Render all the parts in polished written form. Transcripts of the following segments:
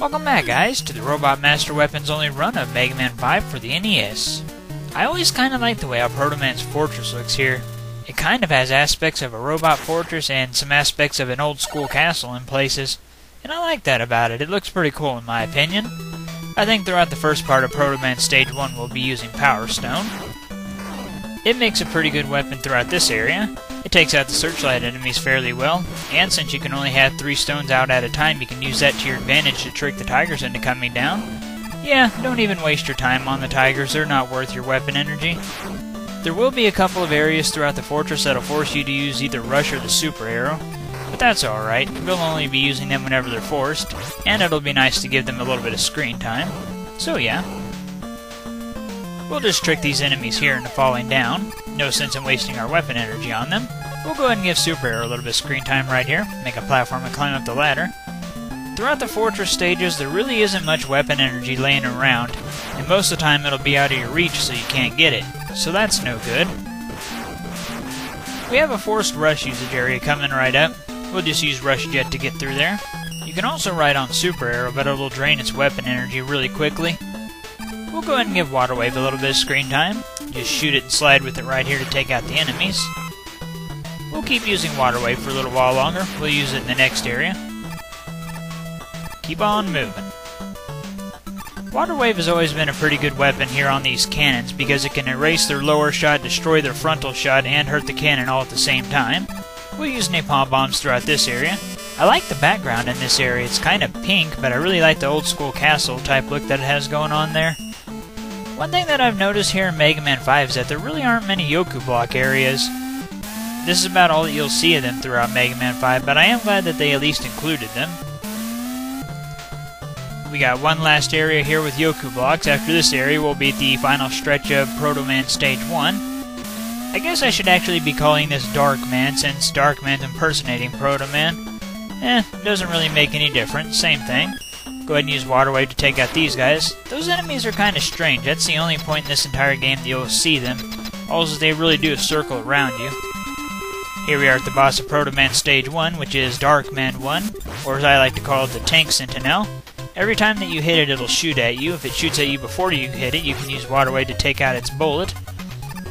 Welcome back, guys, to the Robot Master Weapons only run of Mega Man 5 for the NES. I always kind of like the way how Proto Man's fortress looks here. It kind of has aspects of a robot fortress and some aspects of an old school castle in places, and I like that about it. It looks pretty cool in my opinion. I think throughout the first part of Proto Man Stage 1 we'll be using Power Stone. It makes a pretty good weapon throughout this area. It takes out the searchlight enemies fairly well, and since you can only have 3 stones out at a time, you can use that to your advantage to trick the tigers into coming down. Yeah, don't even waste your time on the tigers, they're not worth your weapon energy. There will be a couple of areas throughout the fortress that'll force you to use either Rush or the Super Arrow, but that's alright, we'll only be using them whenever they're forced, and it'll be nice to give them a little bit of screen time. So yeah. We'll just trick these enemies here into falling down. No sense in wasting our weapon energy on them. We'll go ahead and give Super Arrow a little bit of screen time right here. Make a platform and climb up the ladder. Throughout the fortress stages, there really isn't much weapon energy laying around, and most of the time it'll be out of your reach so you can't get it. So that's no good. We have a forced rush usage area coming right up. We'll just use Rush Jet to get through there. You can also ride on Super Arrow, but it'll drain its weapon energy really quickly. We'll go ahead and give Water Wave a little bit of screen time. Just shoot it and slide with it right here to take out the enemies. We'll keep using Water Wave for a little while longer. We'll use it in the next area. Keep on moving. Water Wave has always been a pretty good weapon here on these cannons because it can erase their lower shot, destroy their frontal shot, and hurt the cannon all at the same time. We'll use Napalm Bombs throughout this area. I like the background in this area. It's kind of pink, but I really like the old school castle type look that it has going on there. One thing that I've noticed here in Mega Man 5 is that there really aren't many Yoku Block areas. This is about all that you'll see of them throughout Mega Man 5, but I am glad that they at least included them. We got one last area here with Yoku Blocks. After this area will be the final stretch of Proto Man Stage 1. I guess I should actually be calling this Dark Man, since Dark Man's impersonating Proto Man. Doesn't really make any difference, same thing. Go ahead and use Water Wave to take out these guys. Those enemies are kind of strange. That's the only point in this entire game that you'll see them. Also, they really do a circle around you. Here we are at the boss of Proto Man Stage 1, which is Dark Man 1, or as I like to call it, the Tank Sentinel. Every time that you hit it, it'll shoot at you. If it shoots at you before you hit it, you can use Water Wave to take out its bullet.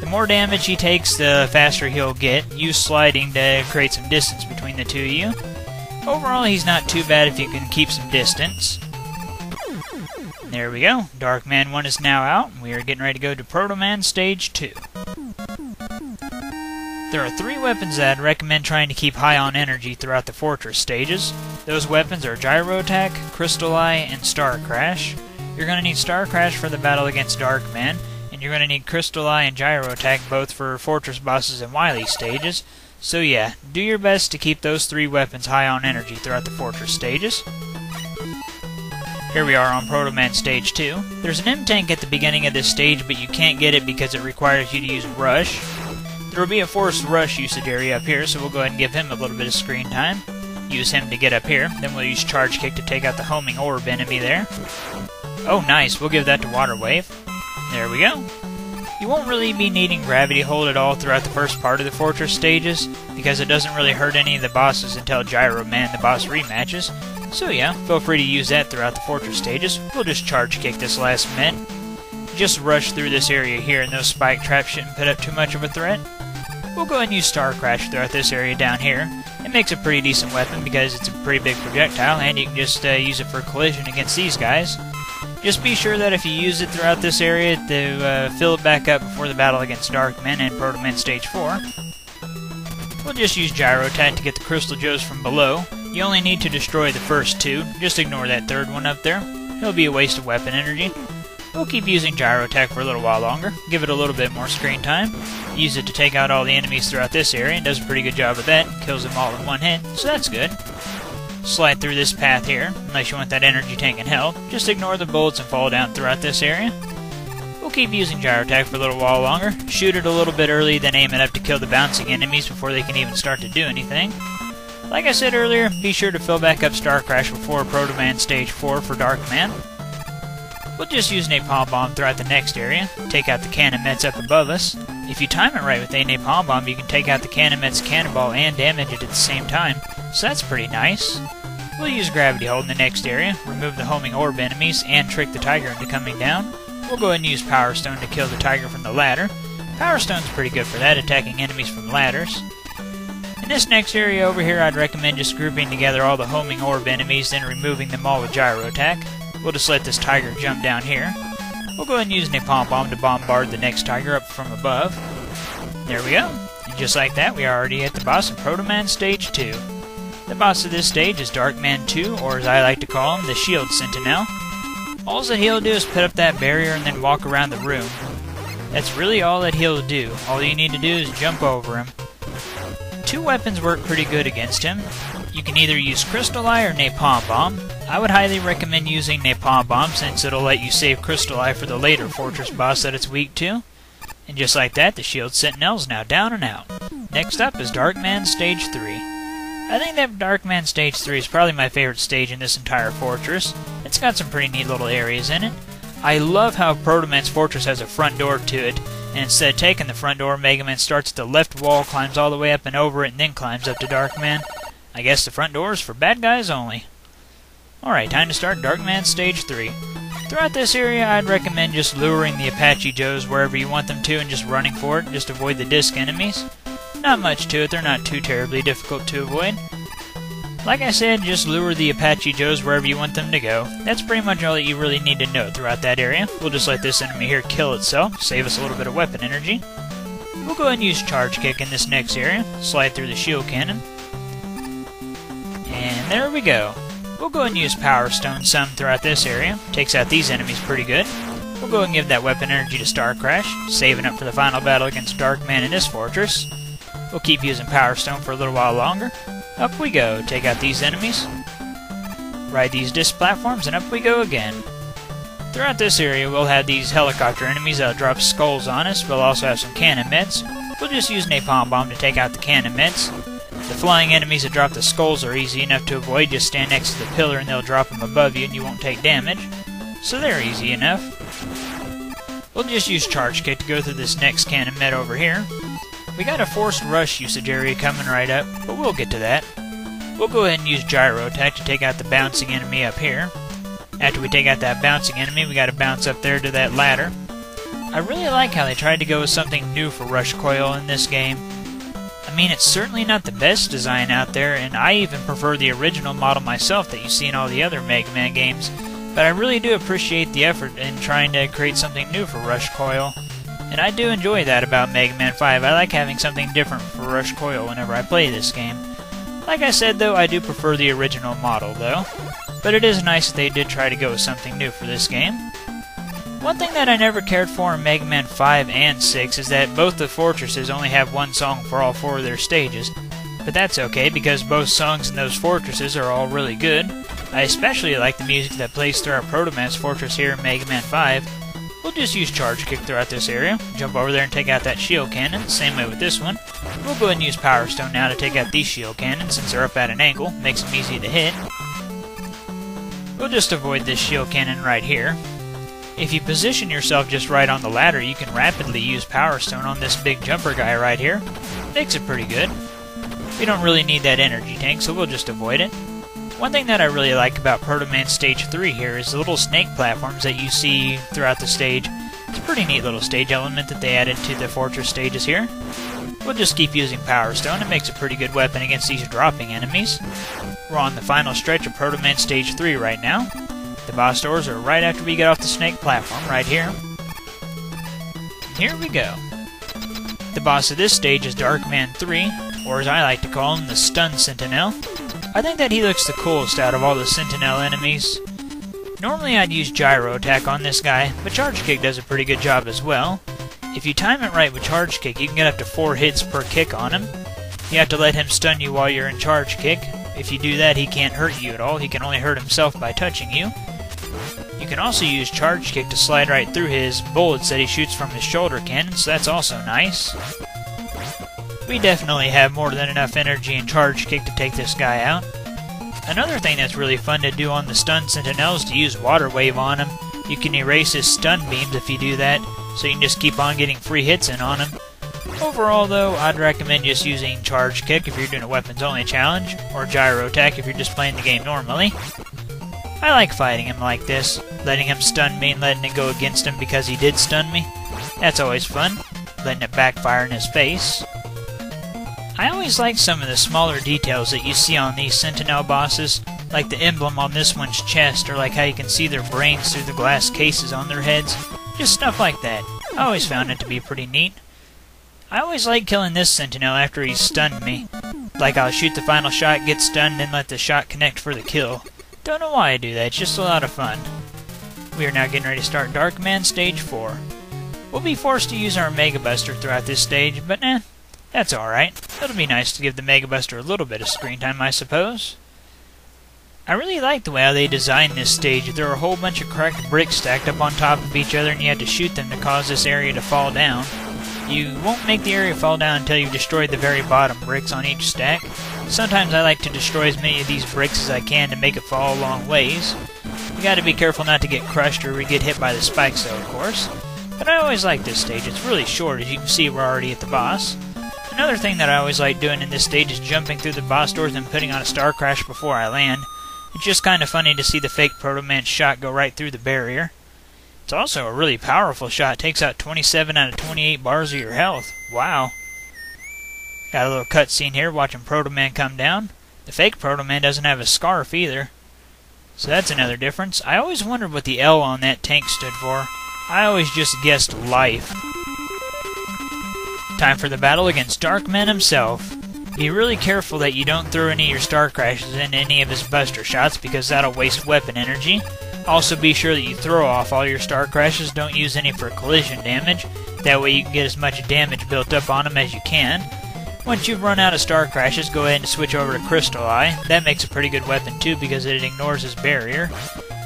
The more damage he takes, the faster he'll get. Use sliding to create some distance between the two of you. Overall, he's not too bad if you can keep some distance. There we go. Dark Man 1 is now out. We are getting ready to go to Proto Man Stage 2. There are 3 weapons that I'd recommend trying to keep high on energy throughout the fortress stages. Those weapons are Gyro Attack, Crystal Eye, and Star Crash. You're going to need Star Crash for the battle against Dark Man, and you're going to need Crystal Eye and Gyro Attack both for fortress bosses and Wily stages. So yeah, do your best to keep those 3 weapons high on energy throughout the fortress stages. Here we are on Proto Man Stage 2. There's an M-Tank at the beginning of this stage, but you can't get it because it requires you to use Rush. There will be a forced Rush usage area up here, so we'll go ahead and give him a little bit of screen time. Use him to get up here, then we'll use Charge Kick to take out the homing orb enemy there. Oh nice, we'll give that to Water Wave. There we go. You won't really be needing Gravity Hold at all throughout the first part of the fortress stages, because it doesn't really hurt any of the bosses until Gyro Man, the boss, rematches. So yeah, feel free to use that throughout the fortress stages. We'll just Charge Kick this last minute. Just rush through this area here and those spike traps shouldn't put up too much of a threat. We'll go ahead and use Star Crash throughout this area down here. It makes a pretty decent weapon because it's a pretty big projectile, and you can just use it for collision against these guys. Just be sure that if you use it throughout this area to fill it back up before the battle against Dark Man and Proto Man Stage 4. We'll just use Gyro Attack to get the Crystal Joes from below. You only need to destroy the first 2. Just ignore that third one up there. It'll be a waste of weapon energy. We'll keep using Gyro Attack for a little while longer. Give it a little bit more screen time. Use it to take out all the enemies throughout this area and does a pretty good job of that. Kills them all in one hit, so that's good. Slide through this path here, unless you want that energy tank in health. Just ignore the bullets and fall down throughout this area. We'll keep using Gyro Attack for a little while longer. Shoot it a little bit early, then aim it up to kill the bouncing enemies before they can even start to do anything. Like I said earlier, be sure to fill back up Star Crash before Proto Man Stage 4 for Dark Man. We'll just use Napalm Bomb throughout the next area. Take out the Cannon Mets up above us. If you time it right with a Napalm Bomb, you can take out the Cannon Met's cannonball and damage it at the same time. So that's pretty nice. We'll use Gravity Hold in the next area, remove the homing orb enemies, and trick the Tiger into coming down. We'll go ahead and use Power Stone to kill the Tiger from the ladder. Power Stone's pretty good for that, attacking enemies from ladders. In this next area over here, I'd recommend just grouping together all the homing orb enemies, then removing them all with Gyro Attack. We'll just let this Tiger jump down here. We'll go ahead and use Napalm Bomb to bombard the next Tiger up from above. There we go. And just like that, we are already at the boss of Proto Man Stage 2. The boss of this stage is Darkman 2, or as I like to call him, the Shield Sentinel. All that he'll do is put up that barrier and then walk around the room. That's really all that he'll do. All you need to do is jump over him. Two weapons work pretty good against him. You can either use Crystal Eye or Napalm Bomb. I would highly recommend using Napalm Bomb since it'll let you save Crystal Eye for the later Fortress boss that it's weak to. And just like that, the Shield Sentinel's now down and out. Next up is Darkman Stage 3. I think that Darkman Stage 3 is probably my favorite stage in this entire fortress. It's got some pretty neat little areas in it. I love how Proto Man's fortress has a front door to it, and instead of taking the front door, Mega Man starts at the left wall, climbs all the way up and over it, and then climbs up to Darkman. I guess the front door is for bad guys only. Alright, time to start Darkman Stage 3. Throughout this area, I'd recommend just luring the Apache Joes wherever you want them to and just running for it, just avoid the disc enemies. Not much to it, they're not too terribly difficult to avoid. Like I said, just lure the Apache Joes wherever you want them to go. That's pretty much all that you really need to know throughout that area. We'll just let this enemy here kill itself, save us a little bit of weapon energy. We'll go ahead and use Charge Kick in this next area, slide through the shield cannon. And there we go. We'll go ahead and use Power Stone some throughout this area. Takes out these enemies pretty good. We'll go ahead and give that weapon energy to Star Crash, saving up for the final battle against Darkman in this fortress. We'll keep using Power Stone for a little while longer. Up we go. Take out these enemies. Ride these disc platforms, and up we go again. Throughout this area, we'll have these helicopter enemies that'll drop skulls on us. We'll also have some cannon meds. We'll just use Napalm Bomb to take out the cannon meds. The flying enemies that drop the skulls are easy enough to avoid. Just stand next to the pillar and they'll drop them above you and you won't take damage. So they're easy enough. We'll just use Charge Kick to go through this next cannon med over here. We got a forced rush usage area coming right up, but we'll get to that. We'll go ahead and use Gyro Attack to take out the bouncing enemy up here. After we take out that bouncing enemy, we gotta bounce up there to that ladder. I really like how they tried to go with something new for Rush Coil in this game. I mean, it's certainly not the best design out there, and I even prefer the original model myself that you see in all the other Mega Man games, but I really do appreciate the effort in trying to create something new for Rush Coil. And I do enjoy that about Mega Man 5. I like having something different for Rush Coil whenever I play this game. Like I said, though, I do prefer the original model, though. But it is nice that they did try to go with something new for this game. One thing that I never cared for in Mega Man 5 and 6 is that both the fortresses only have one song for all four of their stages. But that's okay, because both songs in those fortresses are all really good. I especially like the music that plays through our Proto Man's fortress here in Mega Man 5. We'll just use Charge Kick throughout this area. Jump over there and take out that shield cannon. Same way with this one. We'll go ahead and use Power Stone now to take out these shield cannons since they're up at an angle. Makes them easy to hit. We'll just avoid this shield cannon right here. If you position yourself just right on the ladder, you can rapidly use Power Stone on this big jumper guy right here. Makes it pretty good. We don't really need that energy tank, so we'll just avoid it. One thing that I really like about Proto Man Stage 3 here is the little snake platforms that you see throughout the stage. It's a pretty neat little stage element that they added to the fortress stages here. We'll just keep using Power Stone. It makes a pretty good weapon against these dropping enemies. We're on the final stretch of Proto Man Stage 3 right now. The boss doors are right after we get off the snake platform, right here. Here we go. The boss of this stage is Darkman 3, or as I like to call him, the Stun Sentinel. I think that he looks the coolest out of all the Sentinel enemies. Normally I'd use Gyro Attack on this guy, but Charge Kick does a pretty good job as well. If you time it right with Charge Kick, you can get up to 4 hits per kick on him. You have to let him stun you while you're in Charge Kick. If you do that, he can't hurt you at all. He can only hurt himself by touching you. You can also use Charge Kick to slide right through his bullets that he shoots from his shoulder cannon, so that's also nice. We definitely have more than enough energy and Charge Kick to take this guy out. Another thing that's really fun to do on the Stun Sentinel is to use Water Wave on him. You can erase his stun beams if you do that, so you can just keep on getting free hits in on him. Overall though, I'd recommend just using Charge Kick if you're doing a weapons only challenge, or Gyro Attack if you're just playing the game normally. I like fighting him like this, letting him stun me and letting it go against him because he did stun me. That's always fun, letting it backfire in his face. I always like some of the smaller details that you see on these Sentinel bosses, like the emblem on this one's chest, or like how you can see their brains through the glass cases on their heads. Just stuff like that. I always found it to be pretty neat. I always like killing this Sentinel after he's stunned me. Like I'll shoot the final shot, get stunned, and let the shot connect for the kill. Don't know why I do that, it's just a lot of fun. We are now getting ready to start Darkman Stage 4. We'll be forced to use our Mega Buster throughout this stage, but that's alright. It'll be nice to give the Mega Buster a little bit of screen time, I suppose. I really like the way how they designed this stage. There are a whole bunch of cracked bricks stacked up on top of each other, and you have to shoot them to cause this area to fall down. You won't make the area fall down until you've destroyed the very bottom bricks on each stack. Sometimes I like to destroy as many of these bricks as I can to make it fall a long ways. You gotta be careful not to get crushed or we get hit by the spikes though, of course. But I always like this stage. It's really short. As you can see, we're already at the boss. Another thing that I always like doing in this stage is jumping through the boss doors and putting on a Star Crash before I land. It's just kind of funny to see the fake Proto Man shot go right through the barrier. It's also a really powerful shot. It takes out 27 out of 28 bars of your health. Wow. Got a little cutscene here watching Proto Man come down. The fake Proto Man doesn't have a scarf either. So that's another difference. I always wondered what the L on that tank stood for. I always just guessed life. Time for the battle against Darkman himself. Be really careful that you don't throw any of your Star Crashes into any of his Buster Shots because that'll waste weapon energy. Also be sure that you throw off all your Star Crashes, don't use any for collision damage. That way you can get as much damage built up on them as you can. Once you've run out of Star Crashes, go ahead and switch over to Crystal Eye. That makes a pretty good weapon too because it ignores his barrier.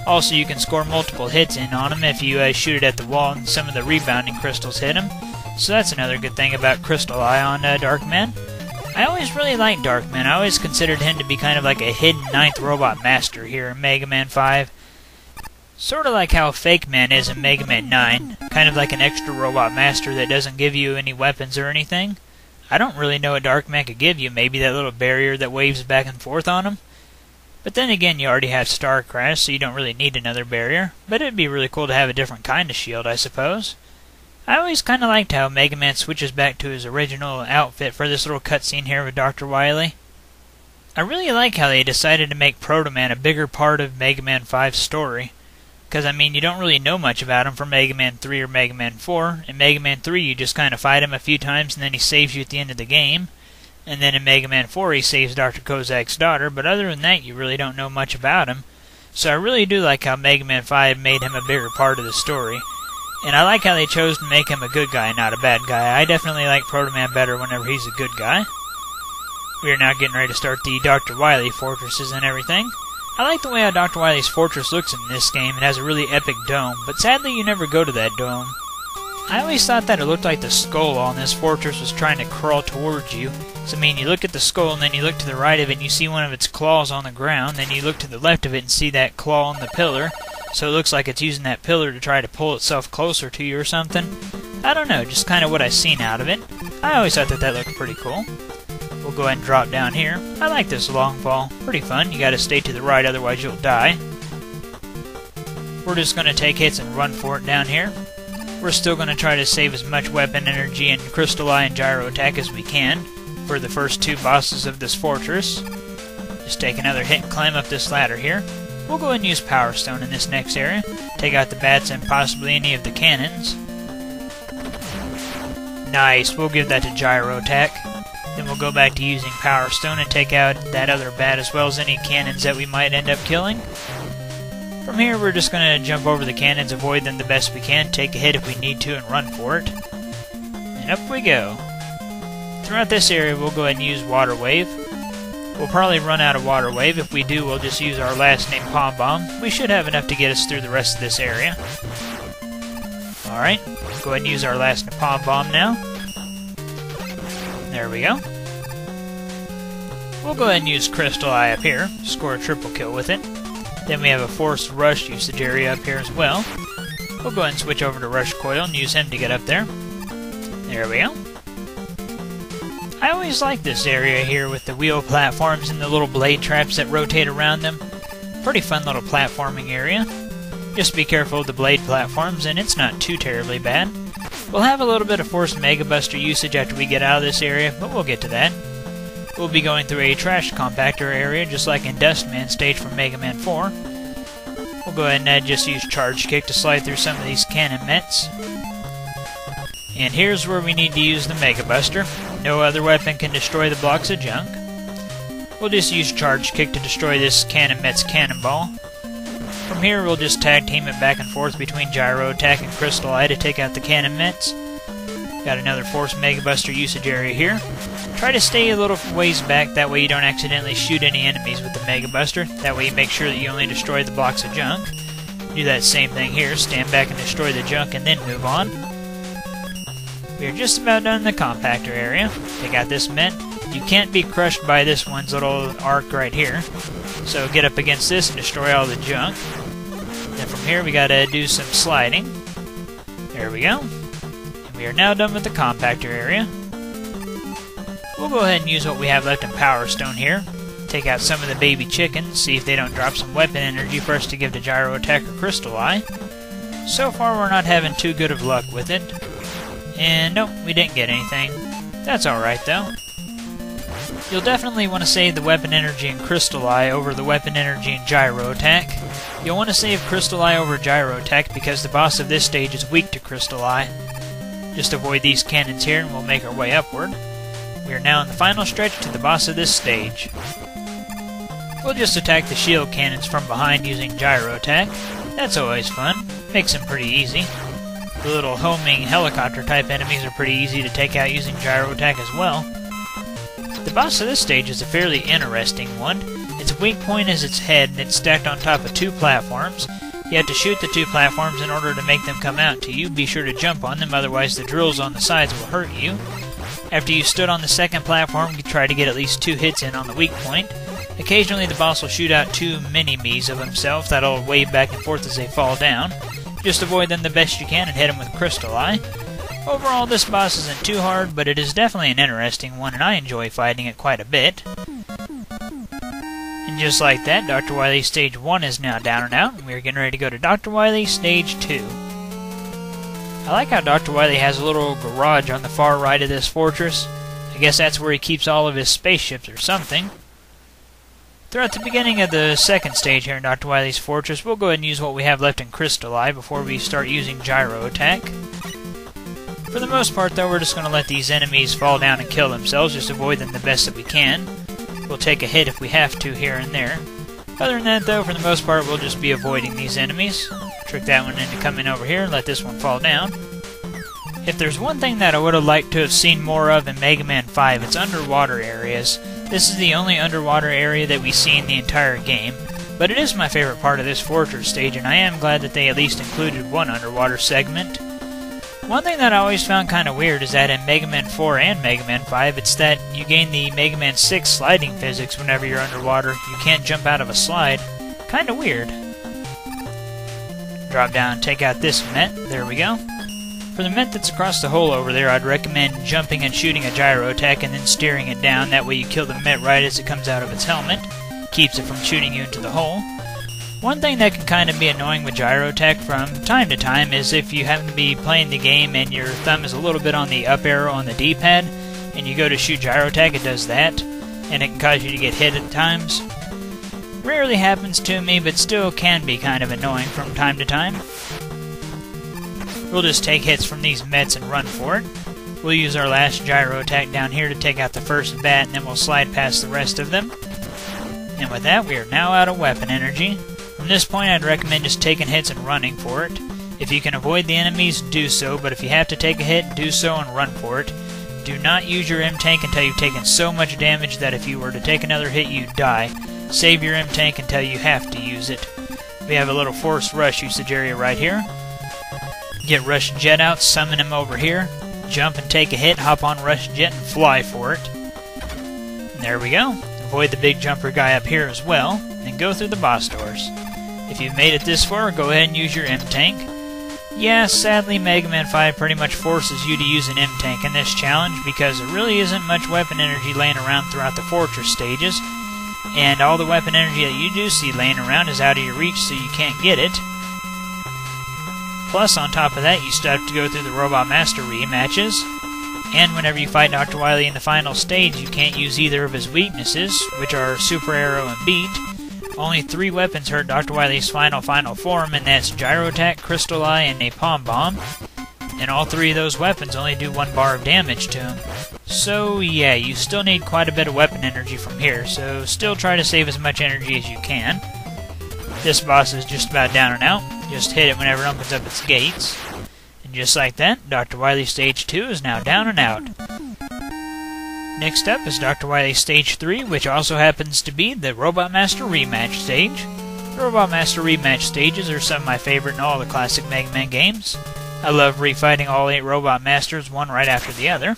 Also you can score multiple hits in on him if you shoot it at the wall and some of the rebounding crystals hit him. So that's another good thing about Crystal Eye on Darkman. I always really liked Darkman. I always considered him to be kind of like a hidden 9th Robot Master here in Mega Man 5. Sort of like how Fake Man is in Mega Man 9. Kind of like an extra Robot Master that doesn't give you any weapons or anything. I don't really know what Darkman could give you. Maybe that little barrier that waves back and forth on him. But then again, you already have Star Crash, so you don't really need another barrier. But it'd be really cool to have a different kind of shield, I suppose. I always kind of liked how Mega Man switches back to his original outfit for this little cutscene here with Dr. Wily. I really like how they decided to make Proto Man a bigger part of Mega Man 5's story. Because, I mean, you don't really know much about him from Mega Man 3 or Mega Man 4. In Mega Man 3, you just kind of fight him a few times and then he saves you at the end of the game. And then in Mega Man 4, he saves Dr. Kozak's daughter, but other than that, you really don't know much about him. So I really do like how Mega Man 5 made him a bigger part of the story. And I like how they chose to make him a good guy, not a bad guy. I definitely like Proto Man better whenever he's a good guy. We are now getting ready to start the Dr. Wily fortresses and everything. I like the way how Dr. Wily's fortress looks in this game. It has a really epic dome, but sadly you never go to that dome. I always thought that it looked like the skull on this fortress was trying to crawl towards you. So I mean, you look at the skull and then you look to the right of it and you see one of its claws on the ground, then you look to the left of it and see that claw on the pillar. So it looks like it's using that pillar to try to pull itself closer to you or something. I don't know, just kind of what I've seen out of it. I always thought that that looked pretty cool. We'll go ahead and drop down here. I like this long fall. Pretty fun. You gotta stay to the right, otherwise you'll die. We're just gonna take hits and run for it down here. We're still gonna try to save as much weapon energy and Crystal Eye and Gyro Attack as we can for the first two bosses of this fortress. Just take another hit and climb up this ladder here. We'll go ahead and use Power Stone in this next area. Take out the bats and possibly any of the cannons. Nice, we'll give that to Gyro Attack. Then we'll go back to using Power Stone and take out that other bat as well as any cannons that we might end up killing. From here we're just going to jump over the cannons, avoid them the best we can, take a hit if we need to, and run for it. And up we go. Throughout this area we'll go ahead and use Water Wave. We'll probably run out of Water Wave. If we do, we'll just use our last name Palm Bomb. We should have enough to get us through the rest of this area. Alright, go ahead and use our last Palm Bomb now. There we go. We'll go ahead and use Crystal Eye up here, score a triple kill with it. Then we have a Forced Rush usage area up here as well. We'll go ahead and switch over to Rush Coil and use him to get up there. There we go. I always like this area here with the wheel platforms and the little blade traps that rotate around them. Pretty fun little platforming area. Just be careful of the blade platforms, and it's not too terribly bad. We'll have a little bit of forced Mega Buster usage after we get out of this area, but we'll get to that. We'll be going through a trash compactor area, just like in Dustman stage from Mega Man 4. We'll go ahead and just use Charge Kick to slide through some of these cannon mets. And here's where we need to use the Mega Buster. No other weapon can destroy the blocks of junk. We'll just use Charge Kick to destroy this Cannon Met's Cannonball. From here, we'll just tag team it back and forth between Gyro Attack and Crystal Eye to take out the Cannon Mets. Got another Force Mega Buster usage area here. Try to stay a little ways back, that way you don't accidentally shoot any enemies with the Mega Buster. That way you make sure that you only destroy the blocks of junk. Do that same thing here, stand back and destroy the junk and then move on. We are just about done in the compactor area. Take out this Met. You can't be crushed by this one's little arc right here. So get up against this and destroy all the junk. Then from here we gotta do some sliding. There we go. And we are now done with the compactor area. We'll go ahead and use what we have left in Power Stone here. Take out some of the baby chickens, see if they don't drop some weapon energy for us to give to Gyro Attack or Crystal Eye. So far we're not having too good of luck with it. And nope, we didn't get anything. That's alright though. You'll definitely want to save the weapon energy in Crystal Eye over the weapon energy in Gyro Attack. You'll want to save Crystal Eye over Gyro Attack because the boss of this stage is weak to Crystal Eye. Just avoid these cannons here and we'll make our way upward. We are now in the final stretch to the boss of this stage. We'll just attack the shield cannons from behind using Gyro Attack. That's always fun. Makes them pretty easy. The little homing helicopter type enemies are pretty easy to take out using Gyro Attack as well. The boss of this stage is a fairly interesting one. Its weak point is its head, and it's stacked on top of two platforms. You have to shoot the two platforms in order to make them come out to you. Be sure to jump on them, otherwise the drills on the sides will hurt you. After you stood on the second platform, you try to get at least 2 hits in on the weak point. Occasionally the boss will shoot out 2 mini-me's of himself that'll wave back and forth as they fall down. Just avoid them the best you can and hit them with Crystal Eye. Overall, this boss isn't too hard, but it is definitely an interesting one, and I enjoy fighting it quite a bit. And just like that, Dr. Wily Stage 1 is now down and out, and we are getting ready to go to Dr. Wily Stage 2. I like how Dr. Wily has a little garage on the far right of this fortress. I guess that's where he keeps all of his spaceships or something. Throughout the beginning of the second stage here in Dr. Wily's Fortress, we'll go ahead and use what we have left in Crystal Eye before we start using Gyro Attack. For the most part, though, we're just going to let these enemies fall down and kill themselves, just avoid them the best that we can. We'll take a hit if we have to here and there. Other than that, though, for the most part, we'll just be avoiding these enemies. Trick that one into coming over here and let this one fall down. If there's one thing that I would have liked to have seen more of in Mega Man 5, it's underwater areas. This is the only underwater area that we see in the entire game, but it is my favorite part of this fortress stage, and I am glad that they at least included one underwater segment. One thing that I always found kind of weird is that in Mega Man 4 and Mega Man 5, it's that you gain the Mega Man 6 sliding physics whenever you're underwater. You can't jump out of a slide. Kinda weird. Drop down and take out this Met. There we go. For the Met that's across the hole over there, I'd recommend jumping and shooting a Gyro Attack and then steering it down. That way you kill the Met right as it comes out of its helmet. Keeps it from shooting you into the hole. One thing that can kind of be annoying with Gyro Attack from time to time is if you happen to be playing the game and your thumb is a little bit on the up arrow on the D-pad, and you go to shoot Gyro Attack, it does that, and it can cause you to get hit at times. Rarely happens to me, but still can be kind of annoying from time to time. We'll just take hits from these Mets and run for it. We'll use our last Gyro Attack down here to take out the first bat, and then we'll slide past the rest of them. And with that, we are now out of weapon energy. From this point, I'd recommend just taking hits and running for it. If you can avoid the enemies, do so, but if you have to take a hit, do so and run for it. Do not use your M-Tank until you've taken so much damage that if you were to take another hit, you'd die. Save your M-Tank until you have to use it. We have a little Force Rush usage area right here. Get Rush Jet out, summon him over here, jump and take a hit, hop on Rush Jet and fly for it. And there we go. Avoid the big jumper guy up here as well, and go through the boss doors. If you've made it this far, go ahead and use your M-Tank. Yeah, sadly Mega Man 5 pretty much forces you to use an M-Tank in this challenge because there really isn't much weapon energy laying around throughout the fortress stages, and all the weapon energy that you do see laying around is out of your reach, so you can't get it. Plus, on top of that, you still have to go through the Robot Master rematches, and whenever you fight Dr. Wily in the final stage, you can't use either of his weaknesses, which are Super Arrow and Beat. Only 3 weapons hurt Dr. Wily's final form, and that's Gyro Attack, Crystal Eye, and Napalm Bomb. And all 3 of those weapons only do 1 bar of damage to him. So yeah, you still need quite a bit of weapon energy from here, so still try to save as much energy as you can. This boss is just about down and out. Just hit it whenever it opens up its gates. And just like that, Dr. Wily Stage 2 is now down and out. Next up is Dr. Wily Stage 3, which also happens to be the Robot Master Rematch stage. The Robot Master Rematch stages are some of my favorite in all the classic Mega Man games. I love refighting all 8 Robot Masters, one right after the other.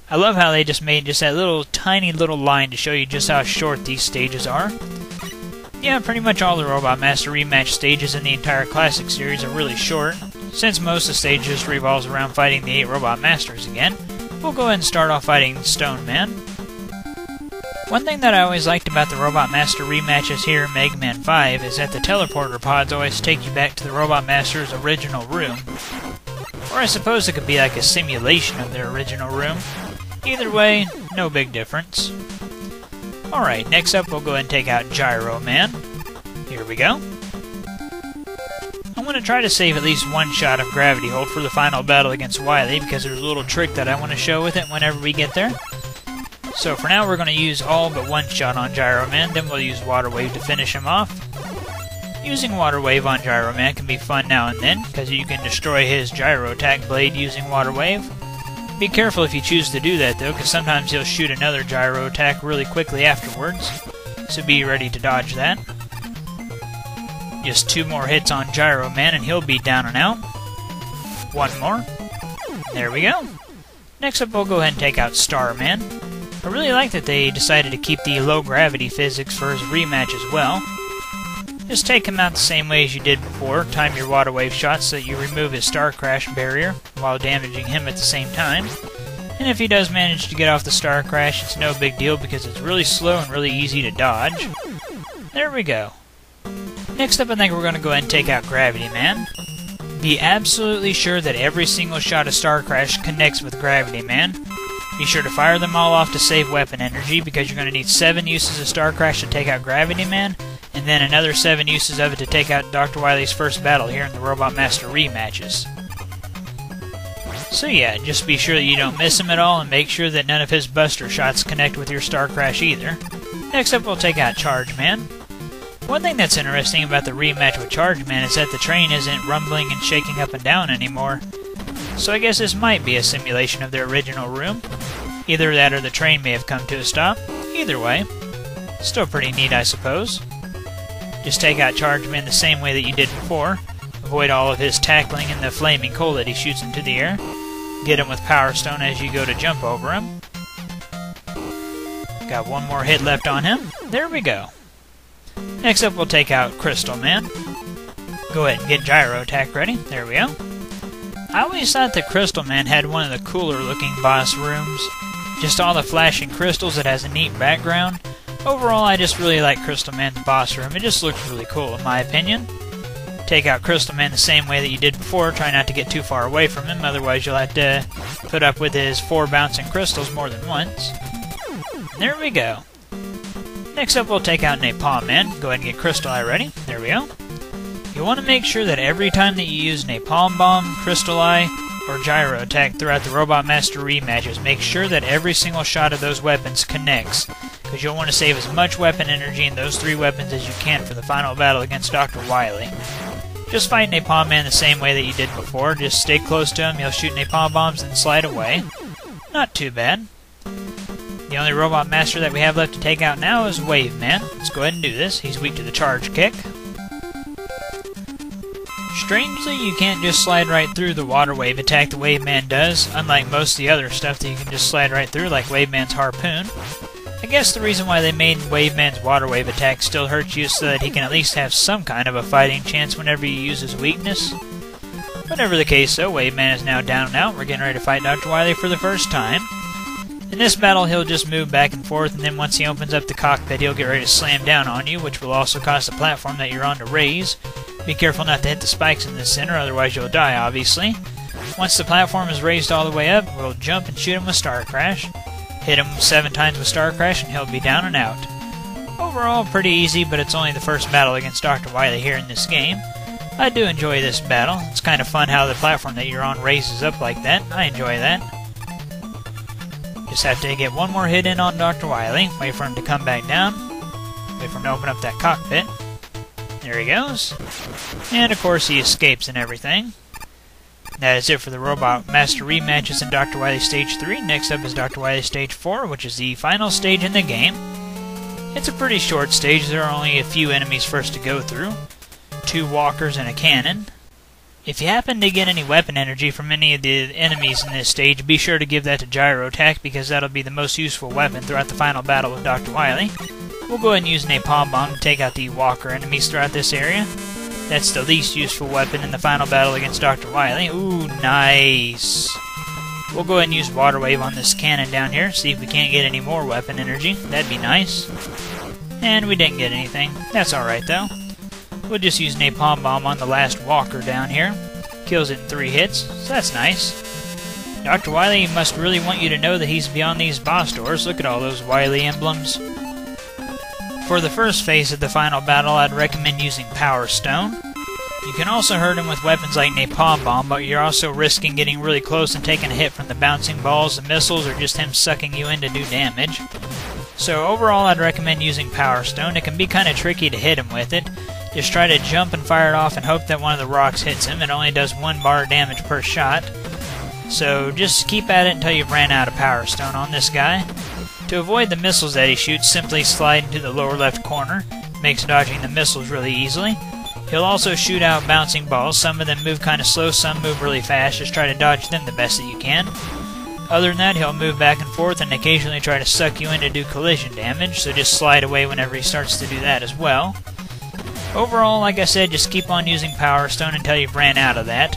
I love how they just made just that little tiny little line to show you just how short these stages are. Yeah, pretty much all the Robot Master Rematch stages in the entire classic series are really short, since most of the stages just revolves around fighting the 8 Robot Masters again. We'll go ahead and start off fighting Stone Man. One thing that I always liked about the Robot Master rematches here in Mega Man 5 is that the teleporter pods always take you back to the Robot Master's original room. Or I suppose it could be like a simulation of their original room. Either way, no big difference. Alright, next up we'll go ahead and take out Gyro Man. Here we go. I'm going to try to save at least 1 shot of Gravity Hold for the final battle against Wily, because there's a little trick that I want to show with it whenever we get there. So for now we're going to use all but 1 shot on Gyro Man, then we'll use Water Wave to finish him off. Using Water Wave on Gyro Man can be fun now and then, because you can destroy his Gyro Attack blade using Water Wave. Be careful if you choose to do that though, because sometimes he'll shoot another Gyro Attack really quickly afterwards, so be ready to dodge that. Just 2 more hits on Gyro Man and he'll be down and out. 1 more. There we go. Next up we'll go ahead and take out Starman. I really like that they decided to keep the low gravity physics for his rematch as well. Just take him out the same way as you did before. Time your Water Wave shots so that you remove his Star Crash barrier while damaging him at the same time. And if he does manage to get off the Star Crash, it's no big deal because it's really slow and really easy to dodge. There we go. Next up I think we're going to go ahead and take out Gravity Man. Be absolutely sure that every single shot of Star Crash connects with Gravity Man. Be sure to fire them all off to save weapon energy, because you're going to need 7 uses of Star Crash to take out Gravity Man, and then another 7 uses of it to take out Dr. Wily's first battle here in the Robot Master rematches. So yeah, just be sure that you don't miss him at all, and make sure that none of his Buster shots connect with your Star Crash either. Next up we'll take out Charge Man. One thing that's interesting about the rematch with Charge Man is that the train isn't rumbling and shaking up and down anymore. So I guess this might be a simulation of their original room. Either that or the train may have come to a stop. Either way, still pretty neat I suppose. Just take out Charge Man the same way that you did before. Avoid all of his tackling and the flaming coal that he shoots into the air. Get him with Power Stone as you go to jump over him. Got 1 more hit left on him. There we go. Next up we'll take out Crystal Man. Go ahead and get Gyro Attack ready. There we go. I always thought that Crystal Man had one of the cooler looking boss rooms. Just all the flashing crystals, it has a neat background. Overall I just really like Crystal Man's boss room. It just looks really cool in my opinion. Take out Crystal Man the same way that you did before. Try not to get too far away from him, otherwise you'll have to put up with his 4 bouncing crystals more than once. There we go. Next up we'll take out Napalm Man. Go ahead and get Crystal Eye ready. There we go. You want to make sure that every time that you use Napalm Bomb, Crystal Eye, or Gyro Attack throughout the Robot Master rematches, make sure that every single shot of those weapons connects, because you'll want to save as much weapon energy in those 3 weapons as you can for the final battle against Dr. Wily. Just fight Napalm Man the same way that you did before. Just stay close to him, he'll shoot Napalm Bombs and slide away. Not too bad. The only Robot Master that we have left to take out now is Wave Man. Let's go ahead and do this. He's weak to the charge kick. Strangely, you can't just slide right through the Water Wave attack the Wave Man does, unlike most of the other stuff that you can just slide right through, like Wave Man's Harpoon. I guess the reason why they made Waveman's Water Wave attack still hurt you is so that he can at least have some kind of a fighting chance whenever you use his weakness. Whatever the case though, Waveman is now down and out. We're getting ready to fight Dr. Wily for the first time. In this battle, he'll just move back and forth, and then once he opens up the cockpit, he'll get ready to slam down on you, which will also cause the platform that you're on to raise. Be careful not to hit the spikes in the center, otherwise you'll die, obviously. Once the platform is raised all the way up, we'll jump and shoot him with Star Crash. Hit him 7 times with Star Crash, and he'll be down and out. Overall, pretty easy, but it's only the first battle against Dr. Wily here in this game. I do enjoy this battle. It's kind of fun how the platform that you're on raises up like that. I enjoy that. Just have to get one more hit in on Dr. Wily. Wait for him to come back down. Wait for him to open up that cockpit. There he goes. And of course he escapes and everything. That is it for the Robot Master rematches in Dr. Wily Stage 3. Next up is Dr. Wily Stage 4, which is the final stage in the game. It's a pretty short stage. There are only a few enemies first to go through. 2 walkers and a cannon. If you happen to get any weapon energy from any of the enemies in this stage, be sure to give that to Gyro Attack, because that'll be the most useful weapon throughout the final battle with Dr. Wily. We'll go ahead and use Napalm Bomb to take out the walker enemies throughout this area. That's the least useful weapon in the final battle against Dr. Wily. Ooh, nice! We'll go ahead and use Water Wave on this cannon down here, see if we can't get any more weapon energy. That'd be nice. And we didn't get anything. That's alright though. We'll just use Napalm Bomb on the last walker down here. Kills it in 3 hits, so that's nice. Dr. Wily must really want you to know that he's beyond these boss doors. Look at all those Wily emblems. For the first phase of the final battle, I'd recommend using Power Stone. You can also hurt him with weapons like Napalm Bomb, but you're also risking getting really close and taking a hit from the bouncing balls, the missiles, or just him sucking you in to do damage. So overall, I'd recommend using Power Stone. It can be kind of tricky to hit him with it. Just try to jump and fire it off and hope that one of the rocks hits him. It only does 1 bar damage per shot. So just keep at it until you've ran out of Power Stone on this guy. To avoid the missiles that he shoots, simply slide into the lower left corner. Makes dodging the missiles really easily. He'll also shoot out bouncing balls. Some of them move kind of slow, some move really fast. Just try to dodge them the best that you can. Other than that, he'll move back and forth and occasionally try to suck you in to do collision damage, so just slide away whenever he starts to do that as well. Overall, like I said, just keep on using Power Stone until you've ran out of that.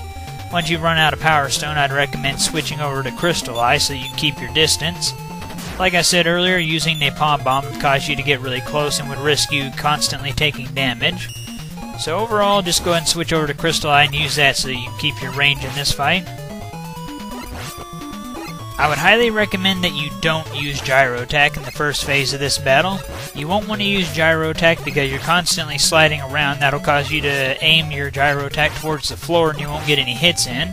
Once you've run out of Power Stone, I'd recommend switching over to Crystal Eye so you can keep your distance. Like I said earlier, using Napalm Bomb would cause you to get really close and would risk you constantly taking damage. So overall, just go ahead and switch over to Crystal Eye and use that so you can keep your range in this fight. I would highly recommend that you don't use Gyro Attack in the first phase of this battle. You won't want to use Gyro Attack because you're constantly sliding around. That'll cause you to aim your Gyro Attack towards the floor and you won't get any hits in.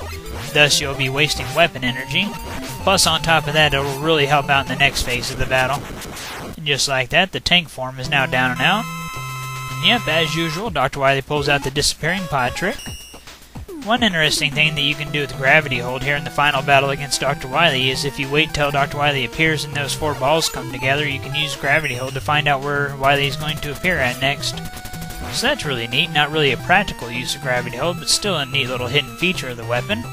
Thus, you'll be wasting weapon energy. Plus, on top of that, it'll really help out in the next phase of the battle. And just like that, the tank form is now down and out. And yep, as usual, Dr. Wily pulls out the disappearing pod trick. One interesting thing that you can do with Gravity Hold here in the final battle against Dr. Wily is if you wait till Dr. Wily appears and those 4 balls come together, you can use Gravity Hold to find out where Wily is going to appear at next. So that's really neat. Not really a practical use of Gravity Hold, but still a neat little hidden feature of the weapon.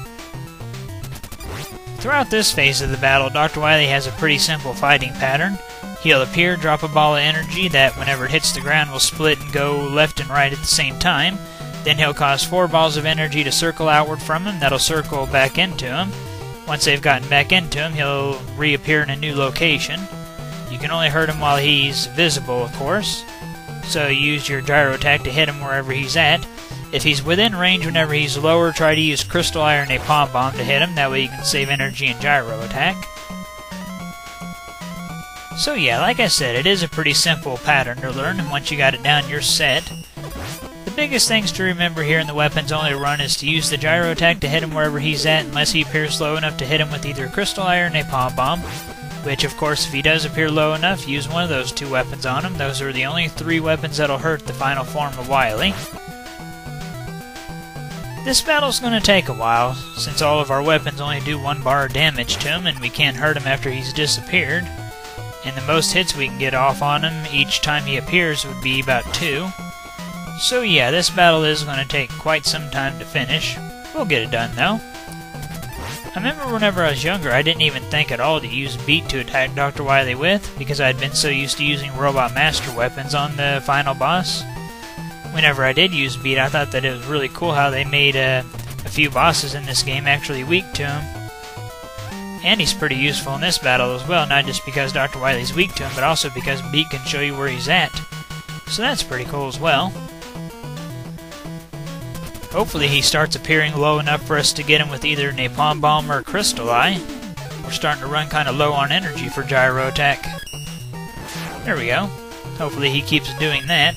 Throughout this phase of the battle, Dr. Wily has a pretty simple fighting pattern. He'll appear, drop a ball of energy that, whenever it hits the ground, will split and go left and right at the same time. Then he'll cause 4 balls of energy to circle outward from him. That'll circle back into him. Once they've gotten back into him, he'll reappear in a new location. You can only hurt him while he's visible, of course. So use your Gyro Attack to hit him wherever he's at. If he's within range whenever he's lower, try to use Crystal Eye or Napalm Bomb to hit him. That way you can save energy in Gyro Attack. So yeah, like I said, it is a pretty simple pattern to learn, and once you got it down, you're set. The biggest things to remember here in the weapons only run is to use the Gyro Attack to hit him wherever he's at, unless he appears low enough to hit him with either Crystal Eye or Napalm Bomb. Which, of course, if he does appear low enough, use one of those 2 weapons on him. Those are the only 3 weapons that'll hurt the final form of Wily. This battle's going to take a while, since all of our weapons only do 1 bar of damage to him, and we can't hurt him after he's disappeared. And the most hits we can get off on him each time he appears would be about 2. So yeah, this battle is going to take quite some time to finish. We'll get it done though. I remember whenever I was younger, I didn't even think at all to use Beat to attack Dr. Wily with, because I'd been so used to using Robot Master weapons on the final boss. Whenever I did use Beat, I thought that it was really cool how they made a few bosses in this game actually weak to him. And he's pretty useful in this battle as well, not just because Dr. Wily's weak to him, but also because Beat can show you where he's at. So that's pretty cool as well. Hopefully he starts appearing low enough for us to get him with either Napalm Bomb or Crystal Eye. We're starting to run kind of low on energy for Gyro Attack. There we go. Hopefully he keeps doing that.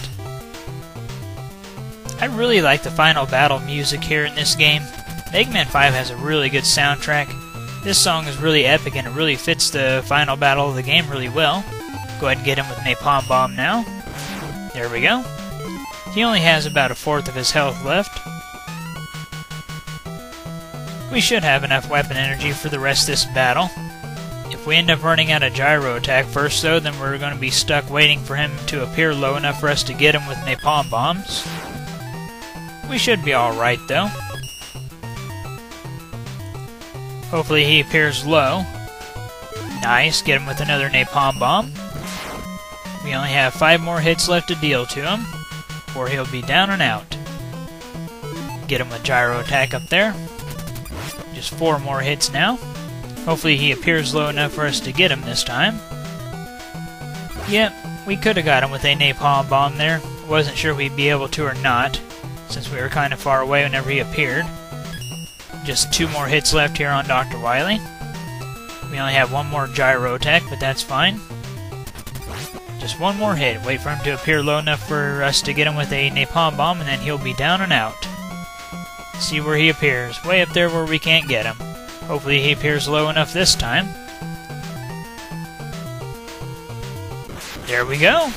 I really like the final battle music here in this game. Mega Man 5 has a really good soundtrack. This song is really epic and it really fits the final battle of the game really well. Go ahead and get him with Napalm Bomb now. There we go. He only has about 1/4 of his health left. We should have enough weapon energy for the rest of this battle. If we end up running out of Gyro Attack first though, then we're going to be stuck waiting for him to appear low enough for us to get him with Napalm Bombs. We should be alright though. Hopefully he appears low. Nice, get him with another Napalm Bomb. We only have 5 more hits left to deal to him, or he'll be down and out. Get him with Gyro Attack up there. Just 4 more hits now. Hopefully he appears low enough for us to get him this time. Yep, we could have got him with a Napalm Bomb there. Wasn't sure we'd be able to or not, since we were kind of far away whenever he appeared. Just 2 more hits left here on Dr. Wily. We only have 1 more Gyro Attack, but that's fine. Just 1 more hit. Wait for him to appear low enough for us to get him with a Napalm Bomb, and then he'll be down and out. See where he appears. Way up there where we can't get him. Hopefully he appears low enough this time. There we go.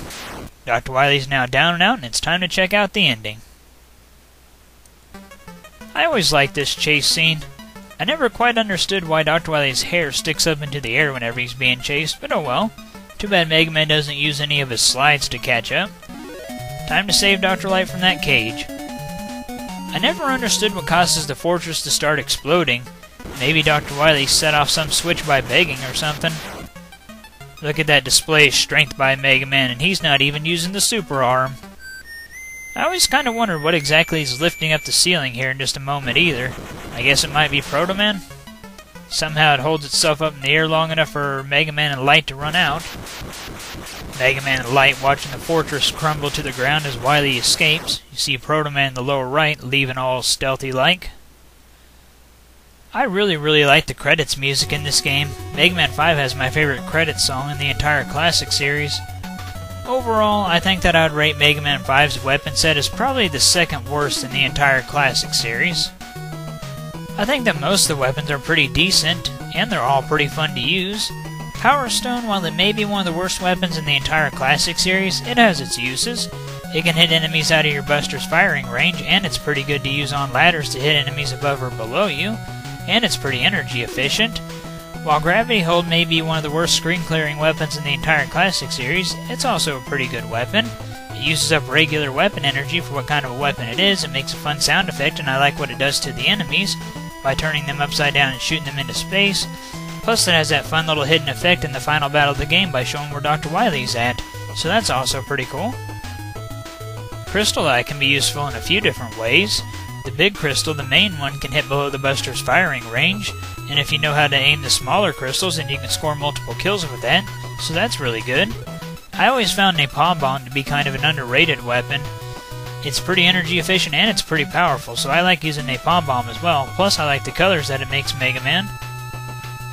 Dr. Wily's now down and out, and it's time to check out the ending. I always liked this chase scene. I never quite understood why Dr. Wily's hair sticks up into the air whenever he's being chased, but oh well. Too bad Mega Man doesn't use any of his slides to catch up. Time to save Dr. Light from that cage. I never understood what causes the fortress to start exploding. Maybe Dr. Wily set off some switch by begging or something. Look at that display of strength by Mega Man, and he's not even using the super arm. I always kind of wondered what exactly is lifting up the ceiling here in just a moment either. I guess it might be Proto Man? Somehow it holds itself up in the air long enough for Mega Man and Light to run out. Mega Man and Light watching the fortress crumble to the ground as Wily escapes. You see Proto Man in the lower right, leaving all stealthy-like. I really like the credits music in this game. Mega Man 5 has my favorite credits song in the entire classic series. Overall, I think that I'd rate Mega Man 5's weapon set as probably the 2nd worst in the entire classic series. I think that most of the weapons are pretty decent, and they're all pretty fun to use. Power Stone, while it may be one of the worst weapons in the entire classic series, it has its uses. It can hit enemies out of your Buster's firing range, and it's pretty good to use on ladders to hit enemies above or below you, and it's pretty energy efficient. While Gravity Hold may be one of the worst screen-clearing weapons in the entire classic series, it's also a pretty good weapon. It uses up regular weapon energy for what kind of a weapon it is. It makes a fun sound effect, and I like what it does to the enemies by turning them upside down and shooting them into space. Plus it has that fun little hidden effect in the final battle of the game by showing where Dr. Wily's at, so that's also pretty cool. Crystal Eye can be useful in a few different ways. The big crystal, the main one, can hit below the Buster's firing range, and if you know how to aim the smaller crystals, then you can score multiple kills with that, so that's really good. I always found Napalm Bomb to be kind of an underrated weapon. It's pretty energy efficient and it's pretty powerful, so I like using Napalm Bomb as well, plus I like the colors that it makes Mega Man.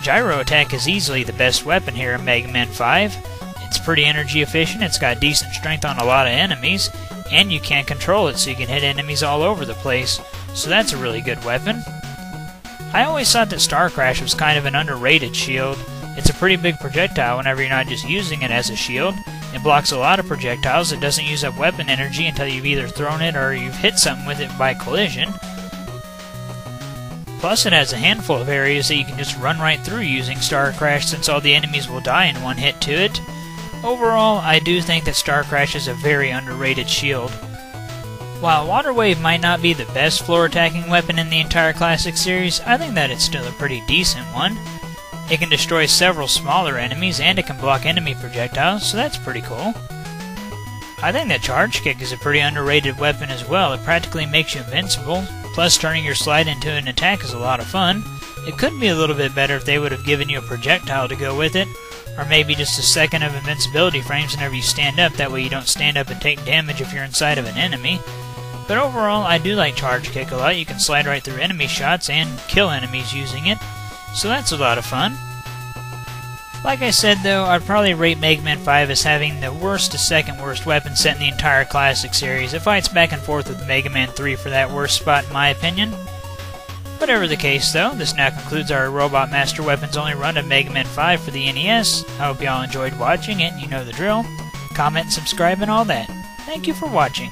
Gyro Attack is easily the best weapon here in Mega Man 5. It's pretty energy efficient, it's got decent strength on a lot of enemies, and you can't control it so you can hit enemies all over the place, so that's a really good weapon. I always thought that Star Crash was kind of an underrated shield. It's a pretty big projectile whenever you're not just using it as a shield. It blocks a lot of projectiles. It doesn't use up weapon energy until you've either thrown it or you've hit something with it by collision. Plus it has a handful of areas that you can just run right through using Star Crash, since all the enemies will die in one hit to it. Overall, I do think that Star Crash is a very underrated shield. While Water Wave might not be the best floor attacking weapon in the entire Classic series, I think that it's still a pretty decent one. It can destroy several smaller enemies and it can block enemy projectiles, so that's pretty cool. I think that Charge Kick is a pretty underrated weapon as well. It practically makes you invincible, plus turning your slide into an attack is a lot of fun. It could be a little bit better if they would have given you a projectile to go with it, or maybe just a second of invincibility frames whenever you stand up, that way you don't stand up and take damage if you're inside of an enemy. But overall, I do like Charge Kick a lot. You can slide right through enemy shots and kill enemies using it, so that's a lot of fun. Like I said though, I'd probably rate Mega Man 5 as having the worst to second worst weapon set in the entire Classic series. It fights back and forth with Mega Man 3 for that worst spot in my opinion. Whatever the case though, this now concludes our Robot Master Weapons only run of Mega Man 5 for the NES. I hope y'all enjoyed watching it and you know the drill. Comment, subscribe, and all that. Thank you for watching.